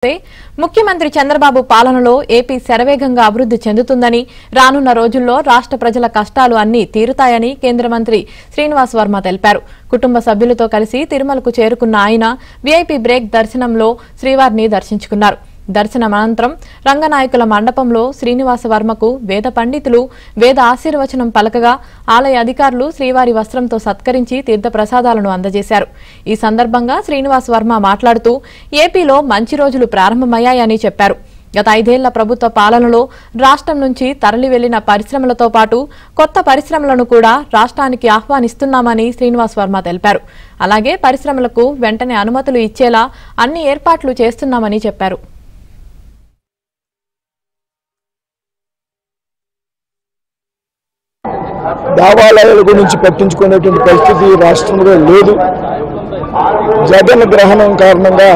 ముఖ్యమంత్రి చంద్రబాబు పాలనలో ఏపీ శరవేగంగా అభివృద్ధి చెందుతుందని రానున్న రోజుల్లో రాష్ట్ర ప్రజల కష్టాలు అన్నీ తీరుతాయని కేంద్ర మంత్రి శ్రీనివాస్ వర్మ తెలిపారు. కుటుంబ సభ్యులతో కలిసి తిరుమలకు చేరుకున్న ఆయన వీఐపీ బ్రేక్ దర్శనంలో శ్రీవారిని దర్శించుకున్నారు. దర్శనమనంతరం రంగనాయకుల మండపంలో శ్రీనివాస వర్మకు వేద పండితులు వేద ఆశీర్వచనం పలకగా ఆలయ అధికారులు శ్రీవారి వస్త్రంతో సత్కరించి తీర్థ ప్రసాదాలను అందజేశారు. ఈ సందర్భంగా శ్రీనివాస వర్మ మాట్లాడుతూ ఏపీలో మంచి రోజులు ప్రారంభమయ్యాయని చెప్పారు. గత 5 ఏళ్ల ప్రభుత్వ పాలనలో రాష్ట్రం నుంచి తరలి వెళ్లిన పరిశ్రమలతో పాటు కొత్త పరిశ్రమలను కూడా రాష్ట్రానికి ఆహ్వానిస్తున్నామని శ్రీనివాస్ వర్మ తెలిపారు. అలాగే పరిశ్రమలకు వెంటనే అనుమతులు ఇచ్చేలా అన్ని ఏర్పాట్లు చేస్తున్నామని చెప్పారు. దేవాలయాల గురించి పట్టించుకునేటువంటి పరిస్థితి రాష్ట్రంలో లేదు. జగన్ గ్రహణం కారణంగా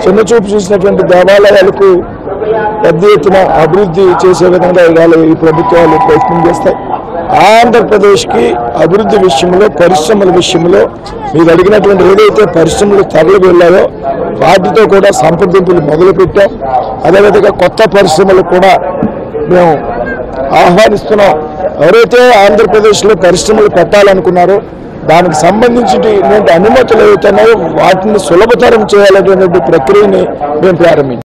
చిన్నచూపు చూసినటువంటి దేవాలయాలకు పెద్ద ఎత్తున అభివృద్ధి చేసే విధంగా ఇవాళ ఈ ప్రభుత్వాలు ప్రయత్నం చేస్తాయి. ఆంధ్రప్రదేశ్కి అభివృద్ధి విషయంలో పరిశ్రమల విషయంలో మీరు అడిగినటువంటి ఏదైతే పరిశ్రమలు తరలి వెళ్ళాయో వాటితో కూడా సంప్రదింపులు మొదలుపెట్టాం. అదేవిధంగా కొత్త పరిశ్రమలు కూడా మేము ఆహ్వానిస్తున్నాం. ఎవరైతే ఆంధ్రప్రదేశ్లో పరిశ్రమలు పెట్టాలనుకున్నారో దానికి సంబంధించిన అనుమతులు ఏవైతున్నాయో వాటిని సులభతరం చేయాలనేటువంటి ప్రక్రియని మేము ప్రారంభించాం.